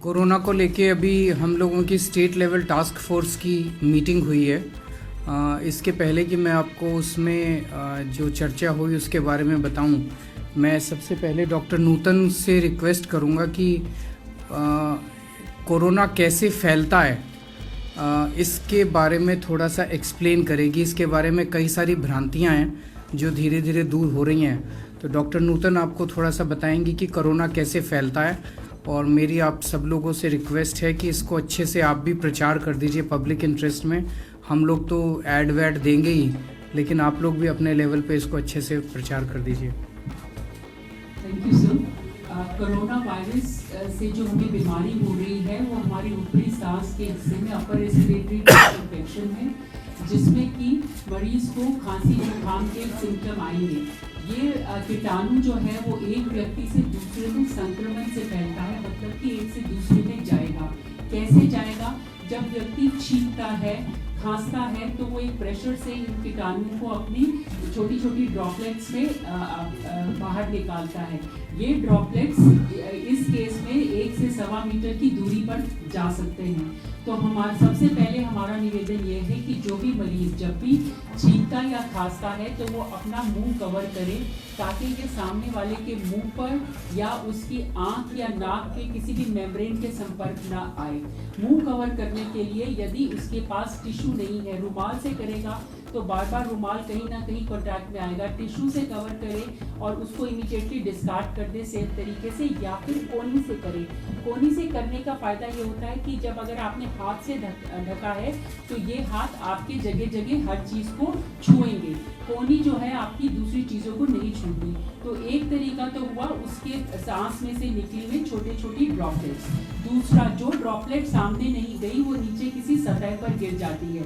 Corona को लेके अभी हम लोगों की स्टेट लेवल टास्क फोर्स की मीटिंग हुई है। इसके पहले कि मैं आपको उसमें जो चर्चा हुई उसके बारे में बताऊं, मैं सबसे पहले डॉक्टर नूतन से रिक्वेस्ट करूंगा कि कोरोना कैसे फैलता है इसके बारे में थोड़ा सा एक्सप्लेन करेगी। इसके बारे में कई सारी भ्रांतियां हैं जो धीरे धीरे दूर हो रही हैं, तो डॉक्टर नूतन आपको थोड़ा सा बताएंगी कि कोरोना कैसे फैलता है। और मेरी आप सब लोगों से रिक्वेस्ट है कि इसको अच्छे से आप भी प्रचार कर दीजिए पब्लिक इंटरेस्ट में। हम लोग तो ऐड वैड देंगे ही, लेकिन आप लोग भी अपने लेवल पे इसको अच्छे से प्रचार कर दीजिए। Thank you sir. Corona virus से जो हमें बीमारी हो रही है वो हमारी ऊपरी सांस के हिस्से में अपर रेस्पिरेटरी इन्फेक्शन है, जिसमें कि मरीज को खांसी जुकाम के सिम्टम आएंगे। ये कीटाणु जो है वो एक व्यक्ति से दूसरे में संक्रमण से फैलता है, मतलब कि एक से दूसरे में जाएगा। कैसे जाएगा? जब व्यक्ति छींकता है, खांसता है, तो वो एक प्रेशर से इन कीटाणुओं को अपनी छोटी छोटी ड्रॉपलेट्स में बाहर निकालता है। ये ड्रॉपलेट्स इस केस में 1 से 1.25 मीटर की दूरी पर जा सकते हैं। तो हमारा सबसे पहले हमारा निवेदन ये है कि जो भी मरीज जब भी छींकता या खांसता है तो वो अपना मुंह कवर करे, ताकि ये सामने वाले के मुंह पर या उसकी आंख या नाक के किसी भी मेम्ब्रेन के संपर्क ना आए। मुंह कवर करने के लिए यदि उसके पास टिश्यू नहीं है, रुमाल से करेगा तो बार बार रुमाल कहीं ना कहीं कॉन्टैक्ट में आएगा। टिश्यू से कवर करे और उसको इमीडिएटली डिस्कार्ड कर दे सेफ तरीके से, या फिर कोनी से करे। कोनी से करने का फायदा ये होता है कि जब अगर आपने हाथ से ढका है तो ये हाथ आपके जगह जगह हर चीज को छुएंगे। कोनी जो है आपकी दूसरी चीजों को नहीं छूती। तो एक तरीका तो हुआ उसके सांस में से निकली हुई छोटी छोटी ड्रॉपलेट्स। दूसरा, जो ड्रॉपलेट सामने नहीं गई वो नीचे किसी सतह पर गिर जाती है।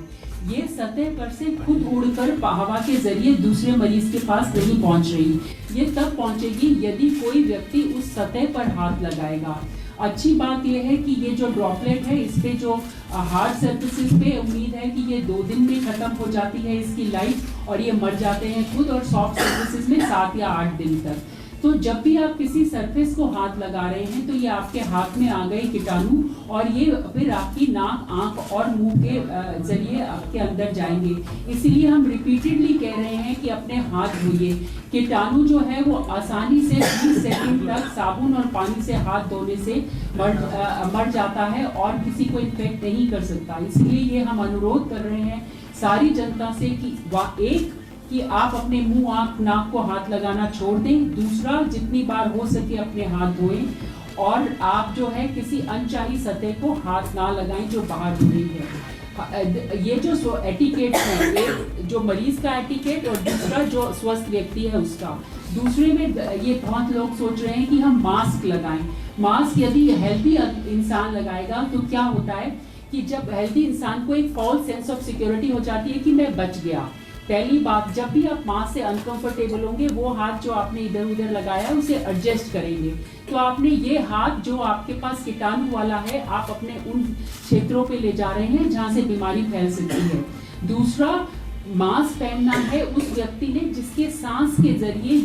ये सतह पर से खुद उड़कर हवा के जरिए दूसरे मरीज के पास नहीं पहुंच रही। ये तब पहुंचेगी यदि कोई व्यक्ति उस सतह पर हाथ लगाएगा। अच्छी बात यह है कि ये जो ड्रॉपलेट है इस पे जो हार्ड सर्फेसिस पे उम्मीद है कि ये 2 दिन में खत्म हो जाती है इसकी लाइफ, और ये मर जाते हैं खुद, और सॉफ्ट सर्फेसिस में 7 या 8 दिन तक। तो जब भी आप किसी सरफेस को हाथ लगा रहे हैं तो ये आपके हाथ में आ गए कीटाणु, और ये फिर आपकी नाक, आंख और मुंह के जरिए आपके अंदर जाएंगे। इसीलिए हम रिपीटेडली कह रहे हैं कि अपने हाथ धोइए। कीटाणु जो है वो आसानी से 20 सेकंड तक साबुन और पानी से हाथ धोने से मर जाता है और किसी को इन्फेक्ट नहीं कर सकता। इसलिए ये हम अनुरोध कर रहे हैं सारी जनता से कि आप अपने मुंह, आंख, नाक को हाथ लगाना छोड़ दें। दूसरा, जितनी बार हो सके अपने हाथ धोएं, और आप जो है किसी अनचाही सतह को हाथ ना लगाएं जो बाहर हो रही है। ये जो एटिकेट है, एक जो मरीज का एटिकेट और दूसरा जो स्वस्थ व्यक्ति है उसका। दूसरे में ये बहुत लोग सोच रहे हैं कि हम मास्क लगाएं। मास्क यदि हेल्दी इंसान लगाएगा तो क्या होता है कि जब हेल्दी इंसान को एक फॉल्स सेंस ऑफ सिक्योरिटी हो जाती है कि मैं बच गया। पहली बात, जब भी आप मास्क से अनकंफर्टेबल होंगे वो हाथ जो आपने इधर उधर लगाया उसे एडजस्ट करेंगे। तो आपने ये हाथ जो आपके पास कीटाणु वाला है, आप अपने उन क्षेत्रों पे ले जा रहे हैं जहां से बीमारी फैल सकती है। दूसरा, मास्क पहनना है उस व्यक्ति ने जिसके सांस के जरिए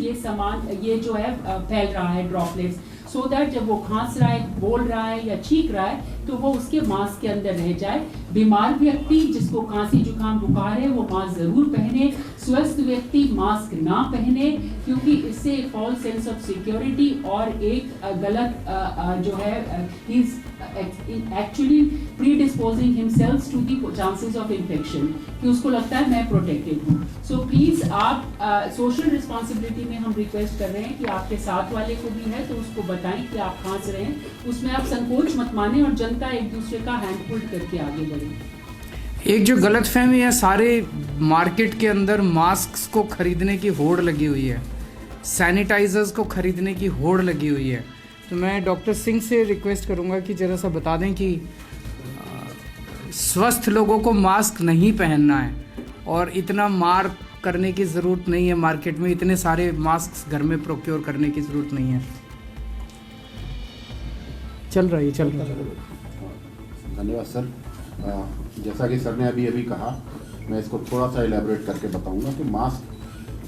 ये जो है फैल रहा है ड्रॉपलेट्स, सो दैट जब वो खांस रहा है, बोल रहा है या छींक रहा है तो वो उसके मास्क के अंदर रह जाए। बीमार व्यक्ति जिसको खांसी जुकाम बुखार है वो मास्क जरूर पहने। स्वस्थ व्यक्ति मास्क ना पहने, क्योंकि इससे फॉल्स सेंस ऑफ सिक्योरिटी और एक गलत जो है actually predisposing himself to the chances of infection, कि उसको लगता है मैं प्रोटेक्टेड हूँ। सो प्लीज आप सोशल रिस्पॉन्सिबिलिटी में हम रिक्वेस्ट कर रहे हैं कि आपके साथ वाले को भी है तो उसको बताएं कि आप खांस रहे हैं, उसमें आप संकोच मत माने और जनता एक दूसरे का हैंड होल्ड करके आगे बढ़े। एक जो गलतफहमी है, सारे मार्केट के अंदर मास्क को खरीदने की होड़ लगी हुई है, सैनिटाइजर्स को खरीदने की होड़ लगी हुई है। तो मैं डॉक्टर सिंह से रिक्वेस्ट करूंगा कि ज़रा सा बता दें कि स्वस्थ लोगों को मास्क नहीं पहनना है और इतना मार करने की ज़रूरत नहीं है। मार्केट में इतने सारे मास्क घर में प्रोक्योर करने की ज़रूरत नहीं है। चल रहा है। धन्यवाद सर। जैसा कि सर ने अभी कहा, मैं इसको थोड़ा सा इलेबोरेट करके बताऊंगा कि मास्क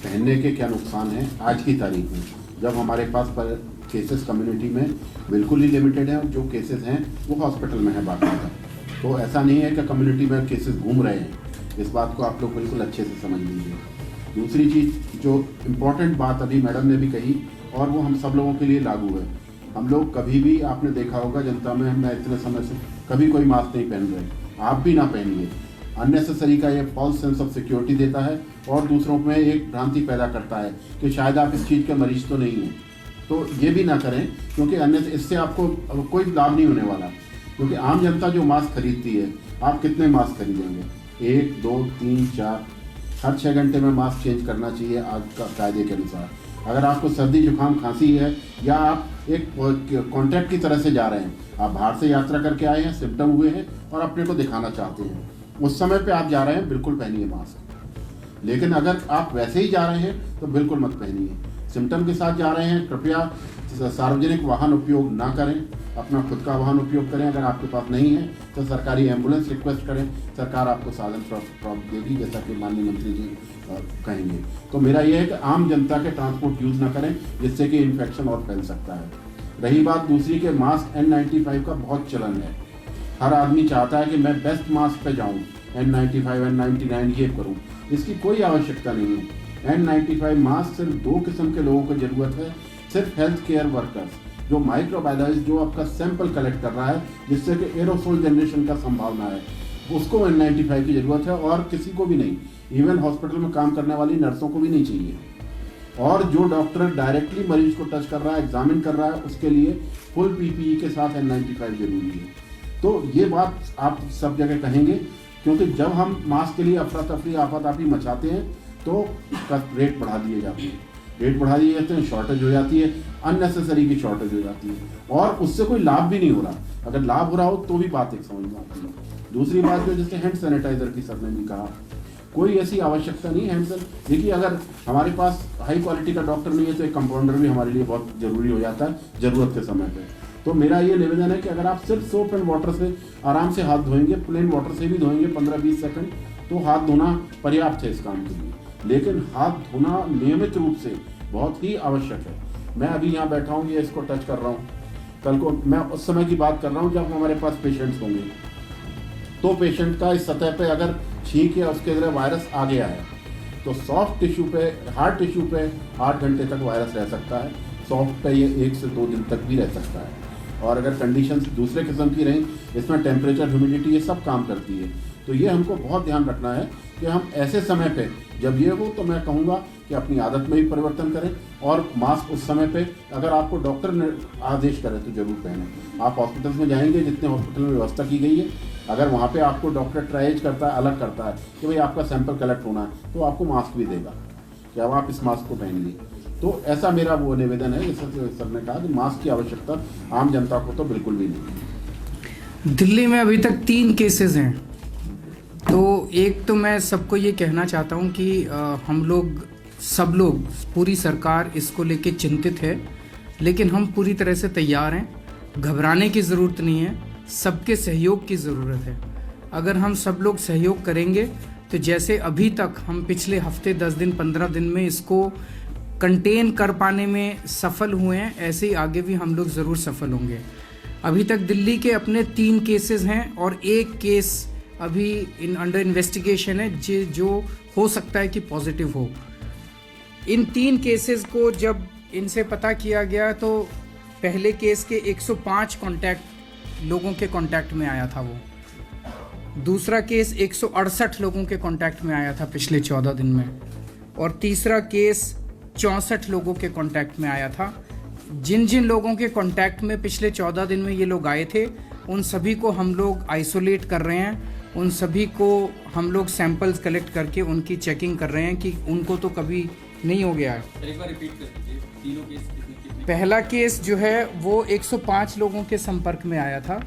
पहनने के क्या नुकसान हैं आज की तारीख में, जब हमारे पास केसेस कम्युनिटी में बिल्कुल ही लिमिटेड है, और जो केसेस हैं वो हॉस्पिटल में है बाकायदा। तो ऐसा नहीं है कि कम्युनिटी में केसेस घूम रहे हैं, इस बात को आप लोग बिल्कुल अच्छे से समझ लीजिए। दूसरी चीज़ जो इम्पोर्टेंट बात अभी मैडम ने भी कही, और वो हम सब लोगों के लिए लागू है। हम लोग कभी भी, आपने देखा होगा जनता में, मैं इतने समय से कभी कोई मास्क नहीं पहन रहे, आप भी ना पहनिए। अननेसेसरी का ये फॉल्स सेंस ऑफ सिक्योरिटी देता है और दूसरों में एक भ्रांति पैदा करता है कि शायद आप इस चीज़ के मरीज तो नहीं हैं। तो ये भी ना करें, क्योंकि अन्य इससे आपको कोई लाभ नहीं होने वाला। क्योंकि आम जनता जो मास्क खरीदती है, आप कितने मास्क खरीदेंगे? 1, 2, 3, 4, हर 6 घंटे में मास्क चेंज करना चाहिए आज का कायदे के अनुसार। अगर आपको सर्दी जुकाम खांसी है, या आप एक कॉन्ट्रैक्ट की तरह से जा रहे हैं, आप बाहर से यात्रा करके आए हैं, सिम्टम हुए हैं और अपने को दिखाना चाहते हैं, उस समय पे आप जा रहे हैं, बिल्कुल पहनिए मास्क। लेकिन अगर आप वैसे ही जा रहे हैं तो बिल्कुल मत पहनिए। सिम्टम के साथ जा रहे हैं, कृपया सार्वजनिक वाहन उपयोग ना करें, अपना खुद का वाहन उपयोग करें। अगर आपके पास नहीं है तो सरकारी एम्बुलेंस रिक्वेस्ट करें, सरकार आपको साधन प्राप्त देगी, जैसा कि माननीय मंत्री जी कहेंगे। तो मेरा यह है कि आम जनता के ट्रांसपोर्ट यूज़ ना करें, जिससे कि इन्फेक्शन और फैल सकता है। रही बात दूसरी के मास्क N95 का बहुत चलन है, हर आदमी चाहता है कि मैं बेस्ट मास्क पे जाऊँ, N95 N99 ये करूँ, इसकी कोई आवश्यकता नहीं है। N95 मास्क सिर्फ 2 किस्म के लोगों को ज़रूरत है, सिर्फ हेल्थ केयर वर्कर्स, जो माइक्रोबायोलॉजिस्ट, जो आपका सैंपल कलेक्ट कर रहा है जिससे कि एरोसोल जनरेशन का संभावना है, उसको N95 की ज़रूरत है, और किसी को भी नहीं। इवन हॉस्पिटल में काम करने वाली नर्सों को भी नहीं चाहिए। और जो डॉक्टर डायरेक्टली मरीज को टच कर रहा है, एग्जामिन कर रहा है, उसके लिए फुल PPE के साथ N95 जरूरी है। तो ये बात आप सब जगह कहेंगे, क्योंकि जब हम मास्क के लिए अफरा तफरी आफाताफी मचाते हैं तो उसका रेट बढ़ा दिए जाते हैं, रेट बढ़ा दिए जाते हैं, शॉर्टेज हो जाती है, अननेसेसरी की शॉर्टेज हो जाती है, और उससे कोई लाभ भी नहीं हो रहा। अगर लाभ हो रहा हो तो भी बात एक समझ में आती है। दूसरी बात जो जैसे हैंड सैनिटाइजर की सर ने भी कहा, कोई ऐसी आवश्यकता नहीं हैंड सैनिटाइजर। देखिए, अगर हमारे पास हाई क्वालिटी का डॉक्टर नहीं है तो एक कंपाउंडर भी हमारे लिए बहुत ज़रूरी हो जाता है ज़रूरत के समय पे। तो मेरा ये निवेदन है कि अगर आप सिर्फ सोप एंड वाटर से आराम से हाथ धोएंगे, प्लेन वाटर से भी धोएंगे 15-20 सेकंड, तो हाथ धोना पर्याप्त है इस काम के लिए। लेकिन हाथ धोना नियमित रूप से बहुत ही आवश्यक है। मैं अभी यहाँ बैठा हूँ, ये इसको टच कर रहा हूँ, कल को मैं उस समय की बात कर रहा हूँ जब हमारे पास पेशेंट्स होंगे, तो पेशेंट का इस सतह पे अगर छींक या उसके अंदर वायरस आ गया है तो सॉफ्ट टिश्यू पे, हार्ड टिश्यू पे 8 घंटे तक वायरस रह सकता है, सॉफ्ट पे ये 1 से 2 दिन तक भी रह सकता है। और अगर कंडीशंस दूसरे किस्म की रहीं, इसमें टेम्परेचर, ह्यूमिडिटी ये सब काम करती है। तो ये हमको बहुत ध्यान रखना है कि हम ऐसे समय पे जब ये हो, तो मैं कहूँगा कि अपनी आदत में भी परिवर्तन करें, और मास्क उस समय पे अगर आपको डॉक्टर ने आदेश करे तो जरूर पहनें। आप हॉस्पिटल्स में जाएंगे, जितने हॉस्पिटल में व्यवस्था की गई है, अगर वहाँ पे आपको डॉक्टर ट्राइज करता है, अलग करता है कि भाई आपका सैंपल कलेक्ट होना है, तो आपको मास्क भी देगा कि अब आप इस मास्क को पहनिए। तो ऐसा मेरा वो निवेदन है, जैसे सर ने कहा कि मास्क की आवश्यकता आम जनता को तो बिल्कुल भी नहीं। दिल्ली में अभी तक 3 केसेस हैं। तो एक तो मैं सबको ये कहना चाहता हूँ कि हम लोग, सब लोग, पूरी सरकार इसको लेके चिंतित है, लेकिन हम पूरी तरह से तैयार हैं। घबराने की ज़रूरत नहीं है, सबके सहयोग की ज़रूरत है। अगर हम सब लोग सहयोग करेंगे तो जैसे अभी तक हम पिछले हफ्ते 10 दिन 15 दिन में इसको कंटेन कर पाने में सफल हुए हैं, ऐसे ही आगे भी हम लोग ज़रूर सफल होंगे। अभी तक दिल्ली के अपने 3 केसेस हैं और 1 केस अभी अंडर इन्वेस्टिगेशन है, जो हो सकता है कि पॉजिटिव हो। इन 3 केसेस को जब इनसे पता किया गया तो पहले केस के 105 लोगों के कांटेक्ट में आया था वो। दूसरा केस 168 लोगों के कांटेक्ट में आया था पिछले 14 दिन में, और तीसरा केस 64 लोगों के कांटेक्ट में आया था। जिन जिन लोगों के कांटेक्ट में पिछले 14 दिन में ये लोग आए थे, उन सभी को हम लोग आइसोलेट कर रहे हैं, उन सभी को हम लोग सैंपल्स कलेक्ट करके उनकी चेकिंग कर रहे हैं कि उनको तो कभी नहीं हो गया है। एक बार रिपीट कर दीजिए, तीनों केस कितने? पहला केस जो है वो 105 लोगों के संपर्क में आया था।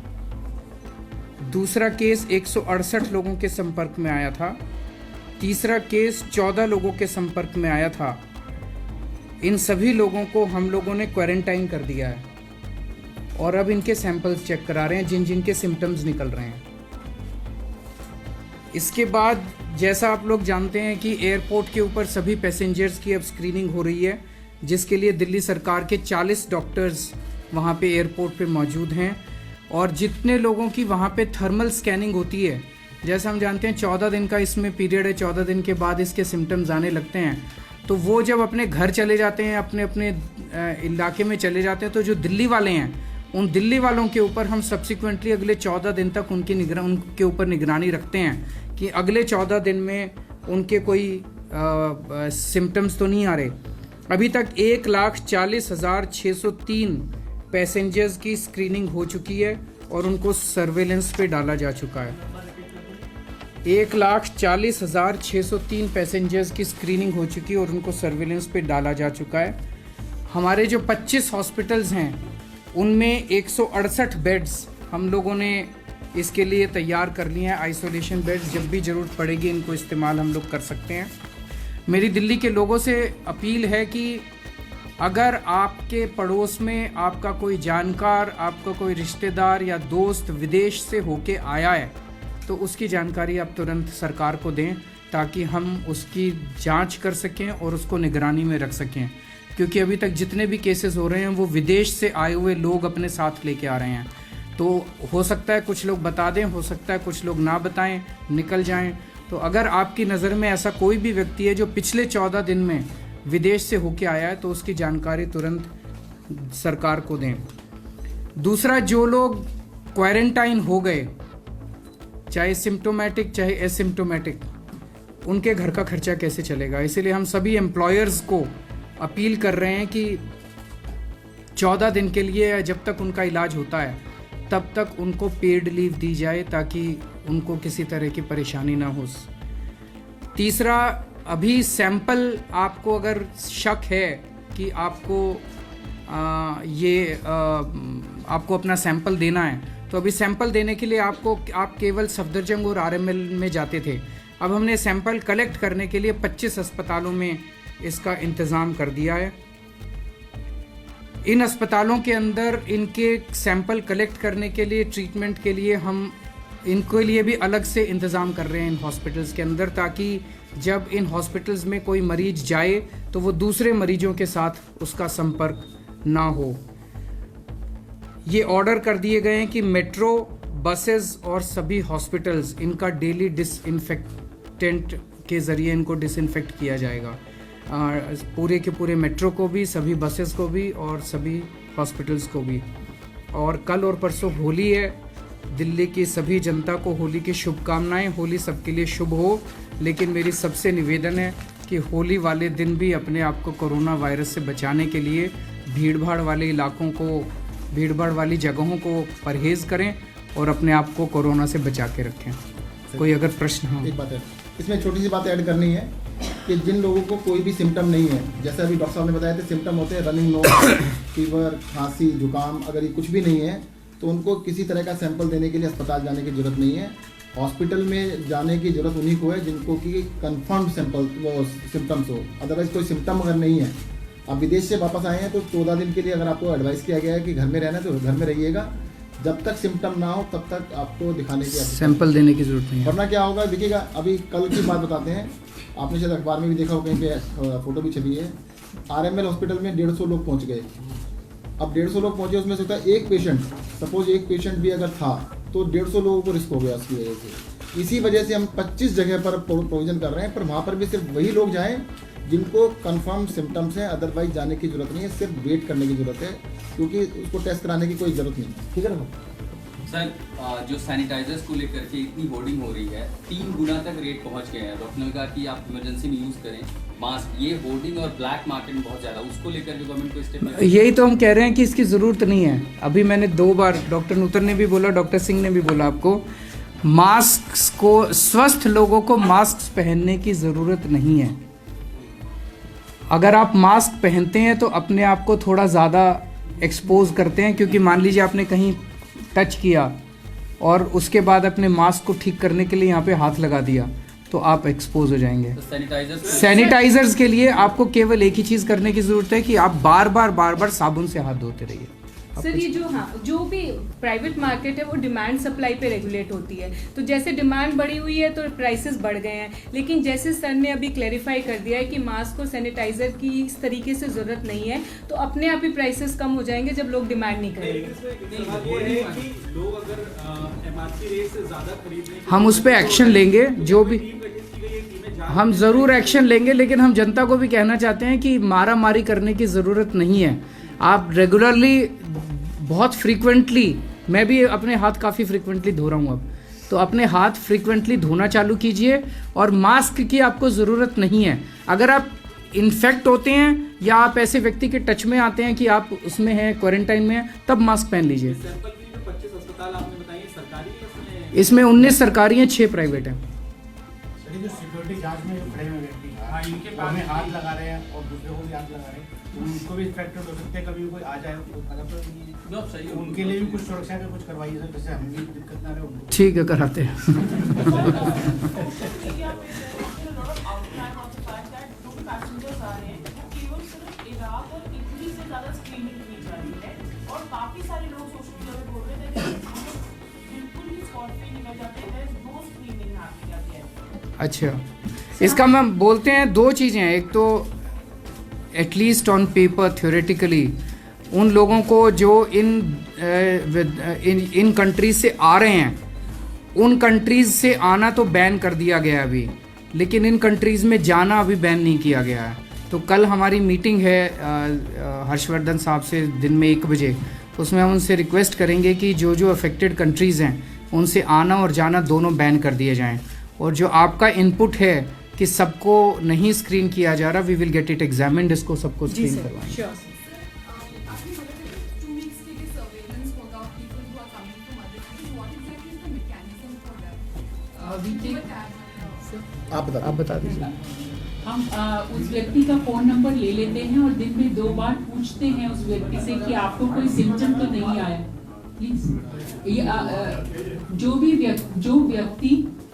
दूसरा केस 168 लोगों के संपर्क में आया था। तीसरा केस 14 लोगों के संपर्क में आया था। इन सभी लोगों को हम लोगों ने क्वारंटाइन कर दिया है और अब इनके सैंपल्स चेक करा रहे हैं, जिन जिन के सिम्टम्स निकल रहे हैं। इसके बाद जैसा आप लोग जानते हैं कि एयरपोर्ट के ऊपर सभी पैसेंजर्स की अब स्क्रीनिंग हो रही है, जिसके लिए दिल्ली सरकार के 40 डॉक्टर्स वहाँ पे एयरपोर्ट पे मौजूद हैं। और जितने लोगों की वहाँ पे थर्मल स्कैनिंग होती है, जैसे हम जानते हैं 14 दिन का इसमें पीरियड है, 14 दिन के बाद इसके सिम्टम्स आने लगते हैं, तो वो जब अपने घर चले जाते हैं, अपने अपने इलाके में चले जाते हैं, तो जो दिल्ली वाले हैं उन दिल्ली वालों के ऊपर हम सब्सिक्वेंटली अगले 14 दिन तक उनके ऊपर निगरानी रखते हैं कि अगले 14 दिन में उनके कोई सिम्टम्स तो नहीं आ रहे। अभी तक 1,40,603 पैसेंजर्स की स्क्रीनिंग हो चुकी है और उनको सर्वेलेंस पे डाला जा चुका है। 1,40,603 पैसेंजर्स की स्क्रीनिंग हो चुकी है और उनको सर्वेलेंस पे डाला जा चुका है। हमारे जो 25 हॉस्पिटल्स हैं उनमें 168 बेड्स हम लोगों ने इसके लिए तैयार कर लिए हैं। आइसोलेशन बेड्स जब भी ज़रूरत पड़ेगी इनको इस्तेमाल हम लोग कर सकते हैं। मेरी दिल्ली के लोगों से अपील है कि अगर आपके पड़ोस में आपका कोई जानकार, आपका कोई रिश्तेदार या दोस्त विदेश से होके आया है तो उसकी जानकारी आप तुरंत सरकार को दें ताकि हम उसकी जांच कर सकें और उसको निगरानी में रख सकें, क्योंकि अभी तक जितने भी केसेस हो रहे हैं वो विदेश से आए हुए लोग अपने साथ लेके आ रहे हैं। तो हो सकता है कुछ लोग बता दें, हो सकता है कुछ लोग ना बताएं, निकल जाएं। तो अगर आपकी नज़र में ऐसा कोई भी व्यक्ति है जो पिछले 14 दिन में विदेश से होके आया है तो उसकी जानकारी तुरंत सरकार को दें। दूसरा, जो लोग क्वारंटाइन हो गए, चाहे सिम्टोमेटिक चाहे एसिम्टोमेटिक, उनके घर का खर्चा कैसे चलेगा। इसीलिए हम सभी एम्प्लॉयर्स को अपील कर रहे हैं कि 14 दिन के लिए जब तक उनका इलाज होता है तब तक उनको पेड लीव दी जाए ताकि उनको किसी तरह की परेशानी ना हो। तीसरा, अभी सैंपल आपको अगर शक है कि आपको आपको अपना सैंपल देना है तो अभी सैंपल देने के लिए आप केवल सफदरजंग और आरएमएल में जाते थे। अब हमने सैंपल कलेक्ट करने के लिए 25 अस्पतालों में इसका इंतज़ाम कर दिया है। इन अस्पतालों के अंदर इनके सैंपल कलेक्ट करने के लिए, ट्रीटमेंट के लिए हम इनके लिए भी अलग से इंतज़ाम कर रहे हैं इन हॉस्पिटल्स के अंदर, ताकि जब इन हॉस्पिटल्स में कोई मरीज जाए तो वो दूसरे मरीजों के साथ उसका संपर्क ना हो। ये ऑर्डर कर दिए गए हैं कि मेट्रो, बसेस और सभी हॉस्पिटल्स इनका डेली डिसइंफेक्टेंट के ज़रिए इनको डिसइंफेक्ट किया जाएगा। पूरे के पूरे मेट्रो को भी, सभी बसेस को भी और सभी हॉस्पिटल्स को भी। और कल और परसों होली है। दिल्ली की सभी जनता को होली की शुभकामनाएं। होली सबके लिए शुभ हो, लेकिन मेरी सबसे निवेदन है कि होली वाले दिन भी अपने आप को कोरोना वायरस से बचाने के लिए भीड़भाड़ वाले इलाकों को, भीड़भाड़ वाली जगहों को परहेज़ करें और अपने आप को कोरोना से बचा के रखें। कोई अगर प्रश्न हो। एक बात है, इसमें छोटी सी बात ऐड करनी है कि जिन लोगों को कोई भी सिम्टम नहीं है, जैसे अभी डॉक्टर साहब ने बताया थे सिम्टम होते हैं रनिंग नोज, फीवर, खांसी, जुकाम, अगर ये कुछ भी नहीं है तो उनको किसी तरह का सैंपल देने के लिए अस्पताल जाने की ज़रूरत नहीं है। हॉस्पिटल में जाने की ज़रूरत उन्हीं को है जिनको कि कंफर्म सैंपल वो सिम्टम्स हो। अदरवाइज कोई सिम्टम अगर नहीं है, आप विदेश से वापस आए हैं तो 14 दिन के लिए अगर आपको एडवाइस किया गया है कि घर में रहना है तो घर में रहिएगा। जब तक सिम्टम ना हो तब तक आपको दिखाने की सैंपल देने की ज़रूरत नहीं है। वरना क्या होगा, देखिएगा अभी कल की बात बताते हैं, आपने शायद अखबार में भी देखा हो, कहीं पे फोटो भी छपी है। आरएमएल हॉस्पिटल में 150 लोग पहुंच गए। अब 150 लोग पहुंचे, उसमें से होता है एक पेशेंट, सपोज एक पेशेंट भी अगर था तो 150 लोगों को रिस्क हो गया उसकी वजह से। इसी वजह से हम 25 जगह पर प्रोविजन कर रहे हैं, पर वहाँ पर भी सिर्फ वही लोग जाएँ जिनको कंफर्म सिम्टम्स हैं। अदरवाइज जाने की ज़रूरत नहीं है, सिर्फ वेट करने की ज़रूरत है, क्योंकि उसको टेस्ट कराने की कोई ज़रूरत नहीं। ठीक है ना सर? जो सैनिटाइजर्स को लेकर के इतनी होर्डिंग हो रही है, 3 गुना तक रेट पहुंच गए हैं। डॉक्टर ने कहा कि आप इमरजेंसी में यूज़ करें मास्क। ये होर्डिंग और ब्लैक मार्केट में बहुत ज़्यादा, उसको लेकर के गवर्नमेंट को स्टेप। यही तो हम कह रहे हैं कि इसकी ज़रूरत नहीं है। अभी मैंने 2 बार, डॉक्टर नूतन ने भी बोला, डॉक्टर सिंह ने भी बोला, आपको मास्क को, स्वस्थ लोगों को मास्क पहनने की ज़रूरत नहीं है। अगर आप मास्क पहनते हैं तो अपने आप को थोड़ा ज़्यादा एक्सपोज करते हैं, क्योंकि मान लीजिए आपने कहीं टच किया और उसके बाद अपने मास्क को ठीक करने के लिए यहाँ पे हाथ लगा दिया तो आप एक्सपोज हो जाएंगे। तो सैनिटाइजर्स के लिए आपको केवल एक ही चीज़ करने की ज़रूरत है कि आप बार बार साबुन से हाथ धोते रहिए। सर ये जो भी प्राइवेट मार्केट है वो डिमांड सप्लाई पे रेगुलेट होती है, तो जैसे डिमांड बढ़ी हुई है तो प्राइसेस बढ़ गए हैं, लेकिन जैसे सर ने अभी क्लैरिफाई कर दिया है कि मास्क और सैनिटाइजर की इस तरीके से ज़रूरत नहीं है, तो अपने आप ही प्राइसेस कम हो जाएंगे जब लोग डिमांड नहीं करेंगे। हम उस पर एक्शन लेंगे, जो भी हम ज़रूर एक्शन लेंगे, लेकिन हम जनता को भी कहना चाहते हैं कि मारा मारी करने की ज़रूरत नहीं है। आप रेगुलरली बहुत फ्रीक्वेंटली, मैं भी अपने हाथ काफ़ी फ्रीक्वेंटली धो रहा हूँ अब, तो अपने हाथ फ्रीक्वेंटली धोना चालू कीजिए और मास्क की आपको ज़रूरत नहीं है। अगर आप इन्फेक्ट होते हैं या आप ऐसे व्यक्ति के टच में आते हैं कि आप उसमें हैं, क्वारंटाइन में हैं, तब मास्क पहन लीजिए। इसमें 19 सरकारी हैं, 6 प्राइवेट हैं। जो सिक्योरिटी जांच में जो खड़े हुए व्यक्ति इनके हमें हाथ लगा रहे हैं और दूसरे को भी हाथ लगा रहे हैं, तो उनको भी इन्फेक्टेड हो सकते हैं, कभी कोई आ जाए तो मतलब सही उनके लिए भी कुछ सुरक्षा का कुछ करवाइए सर, जैसे हमें भी दिक्कत ना रहे उनको। ठीक है, कराते हैं। अच्छा, इसका मैम बोलते हैं 2 चीज़ें हैं। एक तो एटलीस्ट ऑन पेपर थ्योरेटिकली उन लोगों को जो इन कंट्रीज से आ रहे हैं, उन कंट्रीज से आना तो बैन कर दिया गया अभी, लेकिन इन कंट्रीज़ में जाना अभी बैन नहीं किया गया है। तो कल हमारी मीटिंग है हर्षवर्धन साहब से दिन में 1 बजे, उसमें हम उनसे रिक्वेस्ट करेंगे कि जो जो अफेक्टेड कंट्रीज़ हैं उनसे आना और जाना दोनों बैन कर दिए जाएं। और जो आपका इनपुट है कि सबको नहीं स्क्रीन किया जा रहा, we will get it examined, इसको सबको स्क्रीन करवाएंगे। आप बता दीजिए। हम उस व्यक्ति का फ़ोन नंबर ले लेते हैं और दिन में 2 बार पूछते हैं उस व्यक्ति से कि आपको कोई सिम्टम तो नहीं आया। प्लीज ये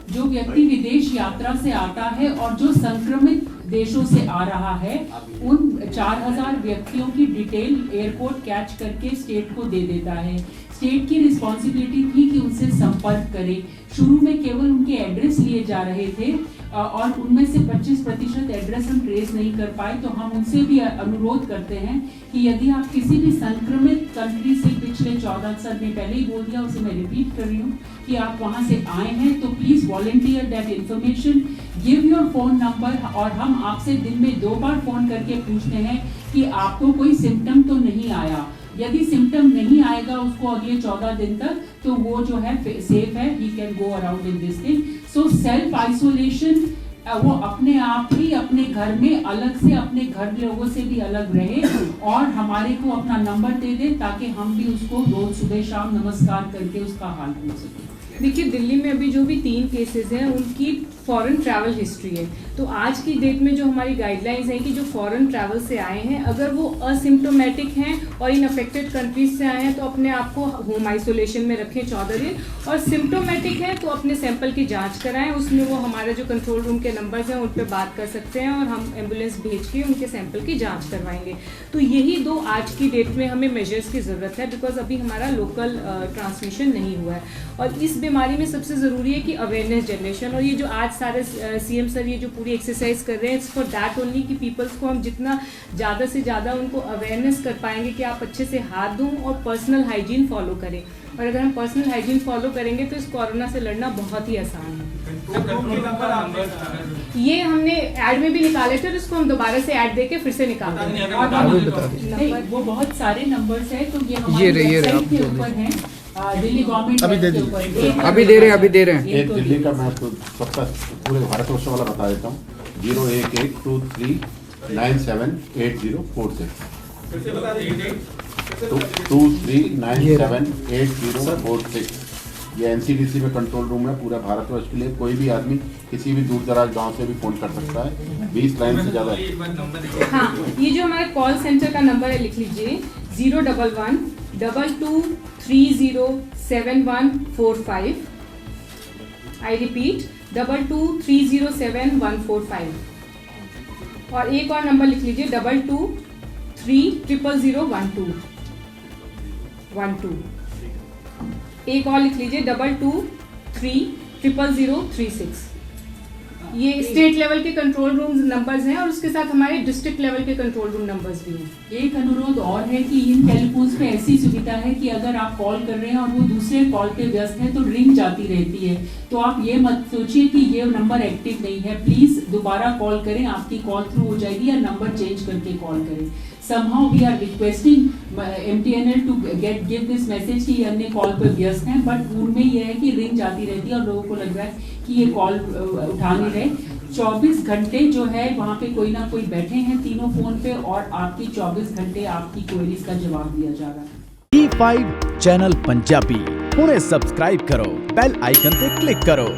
जो व्यक्ति विदेश यात्रा से आता है और जो संक्रमित देशों से आ रहा है, उन 4000 व्यक्तियों की डिटेल एयरपोर्ट कैच करके स्टेट को दे देता है। स्टेट की रिस्पॉन्सिबिलिटी थी कि उनसे संपर्क करे। शुरू में केवल उनके एड्रेस लिए जा रहे थे और उनमें से 25% एड्रेस हम ट्रेस नहीं कर पाए। तो हम उनसे भी अनुरोध करते हैं कि यदि आप किसी भी संक्रमित कंट्री से पिछले 14 सर ने पहले ही बोल दिया, उसे मैं रिपीट कर रही हूँ कि आप वहाँ से आए हैं, तो please volunteer that information, give your phone number, और हम आपसे दिन में 2 बार फोन करके पूछते हैं कि आपको कोई सिम्टम तो नहीं आया। यदि सिम्टम नहीं आएगा उसको अगले 14 दिन तक, तो वो जो है सेफ है, he can go around in this thing. So self isolation, वो अपने आप ही अपने घर में अलग से अपने घर लोगों से भी अलग रहे और हमारे को अपना नंबर दे दे, ताकि हम भी उसको रोज सुबह शाम नमस्कार करके उसका हाल पूछ सकें। देखिए, दिल्ली में अभी जो भी 3 केसेस हैं उनकी फॉरेन ट्रैवल हिस्ट्री है। तो आज की डेट में जो हमारी गाइडलाइंस है कि जो फॉरेन ट्रैवल से आए हैं, अगर वो असिम्प्टोमेटिक हैं और इन अफेक्टेड कंट्रीज से आए हैं, तो अपने आप को होम आइसोलेशन में रखें 14 दिन, और सिम्प्टोमेटिक हैं तो अपने सैंपल की जांच कराएं। उसमें वो हमारे जो कंट्रोल रूम के नंबर्स हैं उन पर बात कर सकते हैं और हम एम्बुलेंस भेज के उनके सैंपल की जाँच करवाएंगे। तो यही 2 आज की डेट में हमें मेजर्स की ज़रूरत है, बिकॉज अभी हमारा लोकल ट्रांसमिशन नहीं हुआ है। और इस बीमारी में सबसे ज़रूरी है कि अवेयरनेस जनरेशन, और ये जो आज सारे सीएम सर ये जो पूरी एक्सरसाइज कर रहे हैं, इट्स फॉर दैट ओनली कि पीपल्स को हम जितना ज़्यादा से ज़्यादा उनको अवेयरनेस कर पाएंगे कि आप अच्छे से हाथ धों और पर्सनल हाइजीन फॉलो करें। और अगर हम पर्सनल हाइजीन फॉलो करेंगे तो इस कोरोना से लड़ना बहुत ही आसान है। ये हमने ऐड में भी निकाले थे, इसको हम दोबारा से ऐड देके फिर से निकाल देंगे। नहीं, वो बहुत सारे नंबर्स है, तो ये हमारी वेबसाइट के ऊपर है, दिल्ली गवर्नमेंट अभी दे अभी दे रहे हैं। एक दिल्ली का मैं आपको सबका पूरे भारतवर्ष वाला बता देता हूँ, 01123978046 23978046। ये एनसीडीसी में कंट्रोल रूम है पूरा भारतवर्ष के लिए। कोई भी आदमी किसी भी दूर दराज गांव से भी फोन कर सकता है, 20 लाइन से ज़्यादा। हाँ, ये जो हमारे कॉल सेंटर का नंबर है लिख लीजिए, 011-22307145। I repeat, 22307145 और एक और नंबर लिख लीजिए 22300012 एक और लिख लीजिए 22300036। ये स्टेट लेवल के कंट्रोल रूम नंबर्स हैं और उसके साथ हमारे डिस्ट्रिक्ट लेवल के कंट्रोल रूम नंबर्स भी हैं। एक अनुरोध और है कि इन टेलीफोन्स पे ऐसी सुविधा है कि अगर आप कॉल कर रहे हैं और वो दूसरे कॉल पे व्यस्त है तो रिंग जाती रहती है, तो आप ये मत सोचिए कि ये नंबर एक्टिव नहीं है। प्लीज दोबारा कॉल करें, आपकी कॉल थ्रू हो जाएगी या नंबर चेंज करके कॉल करें। Somehow we are requesting MTNL to give this message कि ये अन्य कॉल पे व्यस्त हैं, बट उनमें यह है कि रिंग जाती रहती है और लोगों को लग रहा है कि ये कॉल उठा नहीं रहे। 24 घंटे जो है वहाँ पे कोई ना कोई बैठे हैं तीनों फोन पे और आपकी 24 घंटे आपकी क्वेरीज का जवाब दिया जा रहा है। T5 चैनल पंजाबी हुणे सब्सक्राइब करो, बेल आइकन पे क्लिक करो।